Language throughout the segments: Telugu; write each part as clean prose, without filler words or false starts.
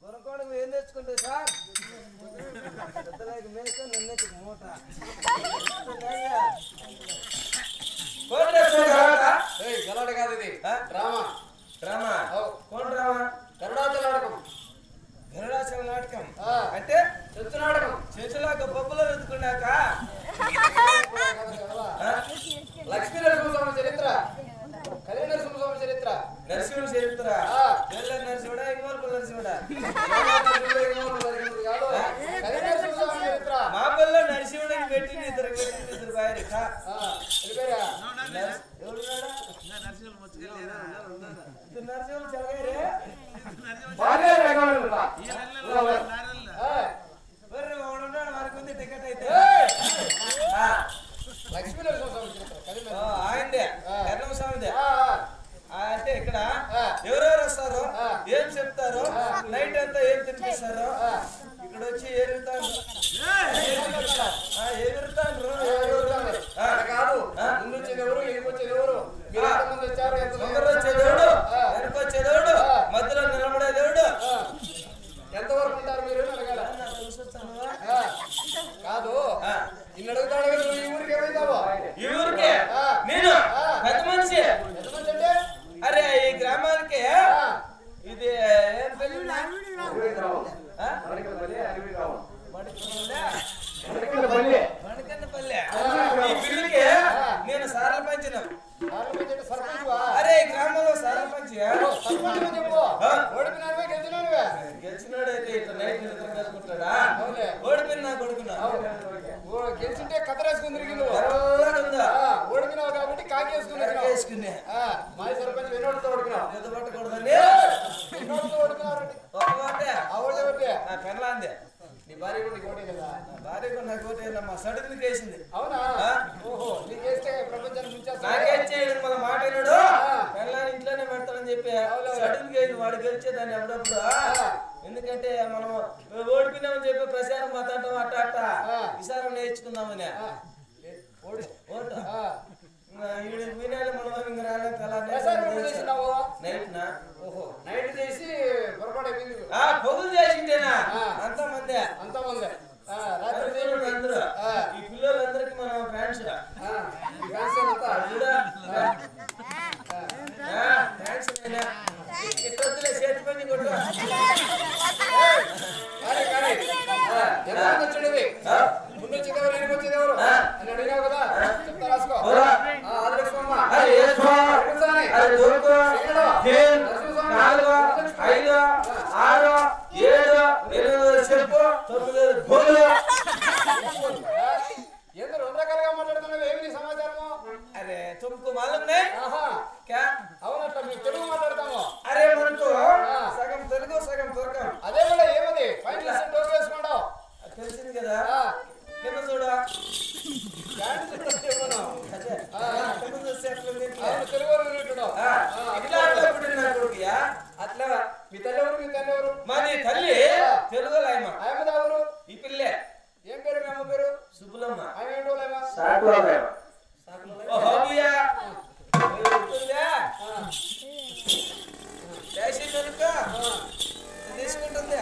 గురకోడకు ఏం తెచ్చుకుంటే సార్ పెద్దలకి మేక నన్నెత్తి మూట గలాట కాదు ఇది drama drama cone drama Garudachala నాటకం గరుడాచల నాటకం అంటే చెత్తు నాటకం చేతులాక పప్పులో వెతుకున్నాక లక్ష్మీ నరసింహస్వామి చరిత్ర కళ్యాణ నరసింహస్వామి చరిత్ర నరసింహుడు చరిత్ర తెల్ల నరసింహుడా ఇంకోల్పల్ నరసింహుడా కళ్యాణ నరసింహస్వామి చరిత్ర మా పిల్ల నరసింహుడికి పెట్టింది ఇద్దరు బాయ్ నరసింహుడు చదివారే వారికి ఉంది టికెట్ అయితే లక్ష్మీ నరసింహస్వామి చరిత్ర ఆయనదే ఎర్రమ స్వామిదే అంటే ఇక్కడ ఎవరెవరు వస్తారు ఏం చెప్తారు నైట్ అంతా ఏం తినిపిస్తారు ఇక్కడ వచ్చి ఎరుగుతాను కాదు ముందు వచ్చేది ఎవరు ఎనుకొచ్చేది ఎవరు మీరు ఎంతమంది వచ్చారు ముందర వచ్చేదేవుడు వెనకొచ్చేదేవుడు మధ్యలో నిలబడేదేవుడు ఎంతవరకు ఉంటారు మీరు అడగాల కాదు నిన్ను అడుగుతాడు కదా ఈ ఊరికి ఏమైందావో ఈ ఊరికే నేను పెద్ద మనిషి అంటే అరే ఈ గ్రామానికి ఇది ఏం పేరు? మణికన్నపల్లె ఈ పిల్లికి నేను సారల పంచిన అరే ఈ గ్రామంలో సారల పంచి గెలిచినాడైతే ఇట్లా నైట్ నిద్ర వేసుకుంటాడా ఓడిపోయిన నా కొడుకున్నా గెలిచింటే కథరేసుకుని తిరిగింది ఓడిపినావు కాబట్టి కాకేసుకుని మాజీ సర్పంచ్ వెన్నోడితో ఓడిపినావు పెద్ద పట్టకూడదండి వెన్నోడితో ఓడిపినావు ఒక్కటే నా పెళ్ళాంది నీ భార్య కూడా నీకు ఓటే కదా నా భార్య కూడా నాకు ఓటే మా సడుకుని కేసింది అవునా ఓహో నీకేస్తే ప్రపంచానికి నాకేం మన మాట విన్నాడు పెళ్ళాన్ని ఇంట్లోనే పెడతాడని చెప్పి సడుకుని కేసి వాడు గెలిచేదాన్ని అప్పుడప్పుడు ఎందుకంటే మనం ఓడిపోయినామని చెప్పి ప్రచారం మాట్లాడటం అట్ట అట్ట విసారం నేర్చుకుందామని ఓటు వినాలి మనం ఇంకా ఓహో నైట్ చేసి పొరపాటు అయిపోయింది పొగులు చేసిండేనా అంతమంది రాత్రి అందరూ ఈ పిల్లలందరికి మన ఫ్రెండ్స్ ఇట్టొద్దులే చేతి పని కొట్టు ముందు వచ్చేదెవరు వెనక వచ్చేదెవరు అని అడిగినావు కదా చెప్తా రాసుకో ఏందో రెండు రకాలుగా మాట్లాడుతున్నావు ఏమి నీ సమాచారము అరే తుమ్కు మాలుందే అవునట్లా మేము తెలుగు మాట్లాడతాము అరే మనకు సగం తెలుగు సగం తుర్కం అదే కూడా ఏమది ఫైనల్ డోర్ వేసుకున్నాడు తెలిసింది కదా కింద చూడ అట్లా మీ తల్లి ఎవరు మీ తల్లి ఎవరు మాది తల్లి తెలుగు ఆయమ్మ ఆయమ్మది ఎవరు ఈ పిల్లే ఏం పేరు మీ అమ్మ పేరు సుబ్బులమ్మ ఆమె ఏంటో లేమా తీసుకుంటుంది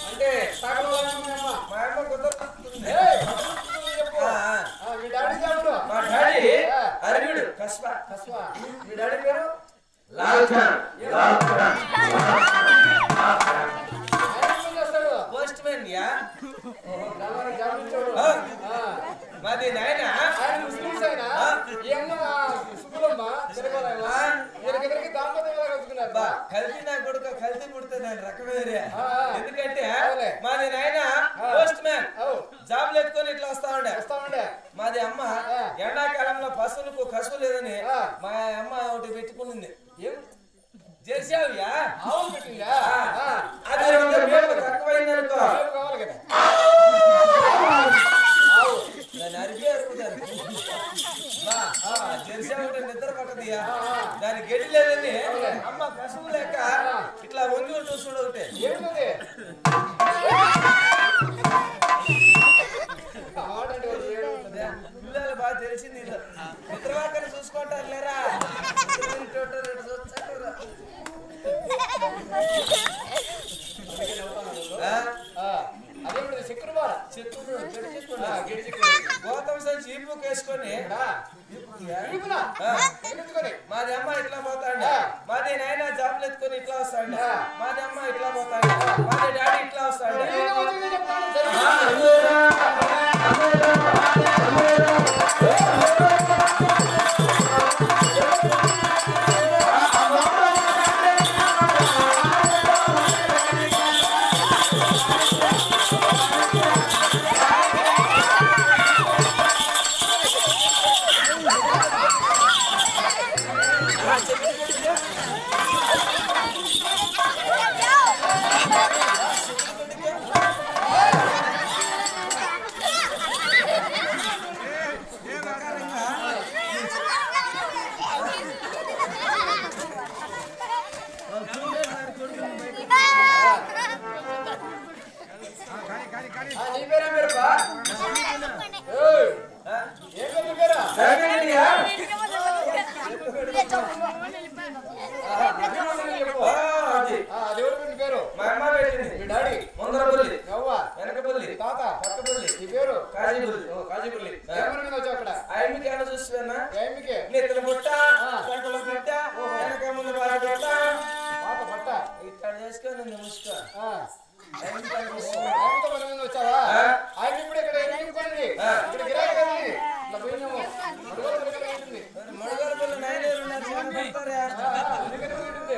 అంటే మా అమ్మ కుదరుతుంది మీ డాడీ చెప్పు మా డాడీ అరవిడు కస్బా మీ డాడీ పేరు పోస్ట్ మ్యాన్ యా గ్రామానికి మాది నాయన ఆయన ముస్లిమ్స్ అయినా ఏమో సుబ్బులమ్మ తెలుగులమ్మ వీళ్ళకి దాంపత్యం ఎలా కలుసుకున్నారు బా కల్తీ నా కొడుకు కల్తీ పుడితే దాని రకం వేరే ఎందుకంటే మాది నాయన పోస్ట్ మ్యాన్ జాబ్లు ఎత్తుకొని ఇట్లా వస్తా ఉండే మాది అమ్మ ఎండాకాలంలో పశువులకు కసువు లేదని మా అమ్మ ఒకటి పెట్టుకునింది ఏం చేసావుయా ఆవులు పెట్టిందా అదే తక్కువైందనుకో కావాలి కదా దాన్ని అరిగే అరుగుతారు జెర్సీ ఉంటే నిద్ర పట్టదియా దాని గడ్డి లేదని అమ్మ పశువు లేక ఇట్లా వంగి ఉంటుంది చూడ ఒకటి ఏమిటది పిల్లలు బాగా తెలిసింది నిద్రవాకని చూసుకుంటారు లేరా మాది అమ్మ ఇట్లా పోతాండి మాది నాయన జాబ్లు ఎత్తుకొని ఇట్లా వస్తాండి మాది అమ్మ ఇట్లా పోతాండి మాది డాడీ ఇట్లా వస్తాండి నీ పేరా మీరప్పా ఏం పేరు పేరా దేవుడి పేరు మా అమ్మ పెట్టింది మీ డాడీ ముందరపల్లి నవ్వ వెనకపల్లి తాత పక్కపల్లి నీ పేరు కాజీపల్లి కాజీపల్లి ఏమని మీద వచ్చావు అక్కడ ఆయనకి ఏమైనా చూస్తున్నా ఏమికే నెత్తిన పుట్ట కంటలో పెట్ట వెనక ముందు బాగా పెట్ట పాత పట్ట ఇట్లా చేసుకొని ముసుకో ఆయనతో మన మీద వచ్చావా ఆయన ఇప్పుడు ఇక్కడ ఎరుగుకోండి ఇక్కడ గిరాకీ కదండి ఇట్లా పోయినాము మడుగోలు మడుగోలు ఉంటుంది మడుగోలు పిల్ల నైలేరు ఉన్నారు చూడండి పెడతారా ఎందుకని ఉంటుంది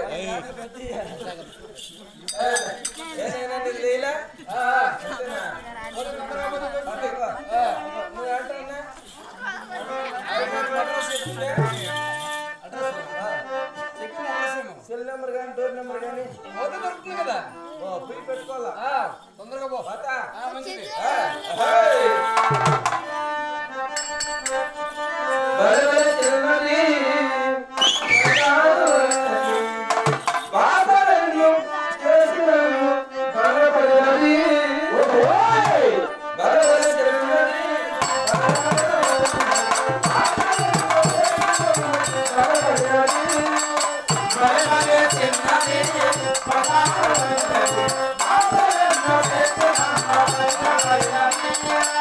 ఏనేనండి లేలా మొదటి నంబర్ కాకపోతే నువ్వు అంటున్నా సెల్ నెంబర్ కానీ డోర్ నెంబర్ కానీ మొదటి దొరుకుతుంది కదా పోయి పెట్టుకోవాలా తొందరగా పో పాతా మంచిది Bye.